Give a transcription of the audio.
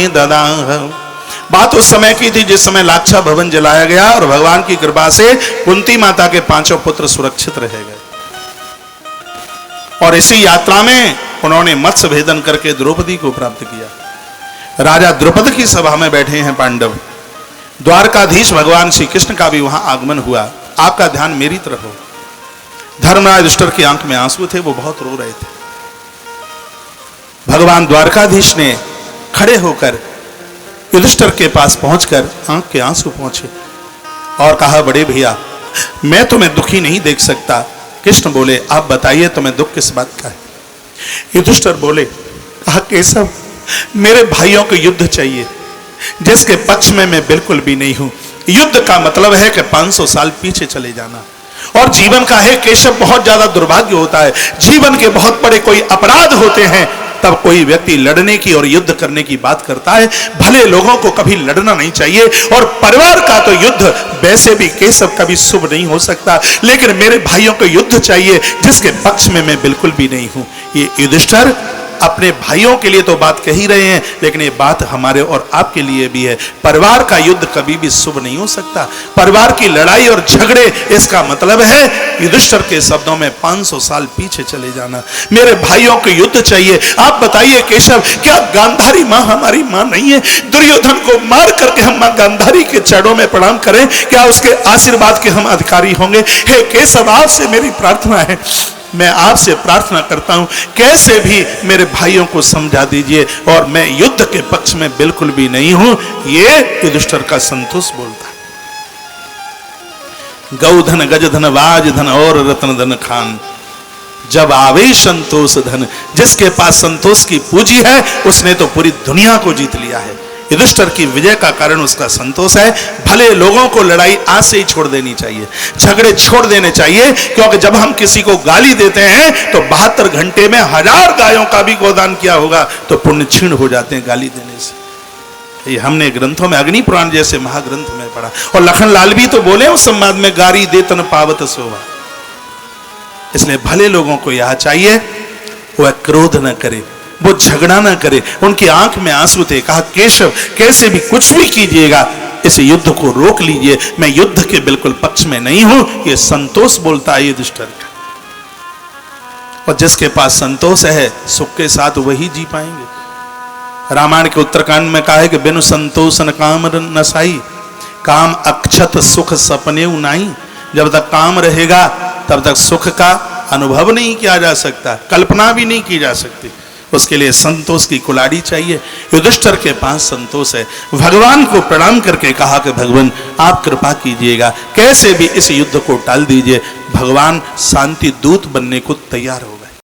ददाह। बात उस समय की थी जिस समय लाक्षा भवन जलाया गया और भगवान की कृपा से कुंती माता के 5 पुत्र सुरक्षित रह गए। और इसी यात्रा में उन्होंने मत्स्य भेदन करके द्रौपदी को प्राप्त किया। राजा द्रुपद की सभा में बैठे हैं पांडव। द्वारकाधीश भगवान श्री कृष्ण का भी वहां आगमन हुआ। आपका ध्यान मेरी तरफ हो। धर्मराज युधिष्ठिर की आंख में आंसू थे, वो बहुत रो रहे थे। भगवान द्वारकाधीश ने खड़े होकर युधिष्ठिर के पास पहुंचकर आंख के आंसू पहुंचे और कहा, बड़े भैया मैं तुम्हें दुखी नहीं देख सकता। कृष्ण बोले, आप बताइए तुम्हें दुख किस बात का है। युधिष्ठिर बोले, कहा केशव मेरे भाइयों को युद्ध चाहिए जिसके पक्ष में मैं बिल्कुल भी नहीं हूं। युद्ध का मतलब है कि 500 साल पीछे चले जाना। और जीवन का है केशव बहुत ज्यादा दुर्भाग्य होता है। जीवन के बहुत बड़े कोई अपराध होते हैं तब कोई व्यक्ति लड़ने की और युद्ध करने की बात करता है। भले लोगों को कभी लड़ना नहीं चाहिए। और परिवार का तो युद्ध वैसे भी केशव कभी शुभ नहीं हो सकता, लेकिन मेरे भाइयों को युद्ध चाहिए जिसके पक्ष में मैं बिल्कुल भी नहीं हूं। ये युधिष्ठिर अपने भाइयों के लिए तो बात कह ही रहे हैं, लेकिन ये बात हमारे और आपके लिए भी है। परिवार का युद्ध कभी भी शुभ नहीं हो सकता। परिवार की लड़ाई और झगड़े, इसका मतलब है युधिष्ठिर के शब्दों में 500 साल पीछे चले जाना। मेरे भाइयों को युद्ध चाहिए। आप बताइए केशव, क्या गांधारी मां हमारी मां नहीं है? दुर्योधन को मार करके हम मां गांधारी के चरणों में प्रणाम करें, क्या उसके आशीर्वाद के हम अधिकारी होंगे? हे केशव, आपसे मेरी प्रार्थना है, मैं आपसे प्रार्थना करता हूं, कैसे भी मेरे भाइयों को समझा दीजिए और मैं युद्ध के पक्ष में बिल्कुल भी नहीं हूं। ये युधिष्ठिर का संतोष बोलता है। गौधन गजधन वाज धन और रत्न धन खान, जब आवे संतोष धन। जिसके पास संतोष की पूंजी है उसने तो पूरी दुनिया को जीत लिया है। युधिष्ठिर की विजय का कारण उसका संतोष है। भले लोगों को लड़ाई आज से ही छोड़ देनी चाहिए, झगड़े छोड़ देने चाहिए, क्योंकि जब हम किसी को गाली देते हैं तो 72 घंटे में 1000 गायों का भी गोदान किया होगा तो पुण्य क्षीण हो जाते हैं गाली देने से। ये हमने ग्रंथों में, अग्नि पुराण जैसे महाग्रंथ में पढ़ा। और लखन लाल भी तो बोले उस संवाद में, गारी देतन पावत शोभा। इसलिए भले लोगों को यह चाहिए वह क्रोध न करे, वो झगड़ा ना करे। उनकी आंख में आंसू थे। कहा केशव कैसे भी कुछ भी कीजिएगा इस युद्ध को रोक लीजिए, मैं युद्ध के बिल्कुल पक्ष में नहीं हूं। ये संतोष बोलता है युधिष्ठिर का। और जिसके पास संतोष है सुख के साथ वही जी पाएंगे। रामायण के उत्तरकांड में कहा है कि बिनु संतोष न काम नसाई, काम अक्षत सुख सपने उनाई। जब तक काम रहेगा तब तक सुख का अनुभव नहीं किया जा सकता, कल्पना भी नहीं की जा सकती। उसके लिए संतोष की कुलाड़ी चाहिए। युधिष्ठिर के पास संतोष है। भगवान को प्रणाम करके कहा कि भगवान आप कृपा कीजिएगा, कैसे भी इस युद्ध को टाल दीजिए। भगवान शांति दूत बनने को तैयार होगा।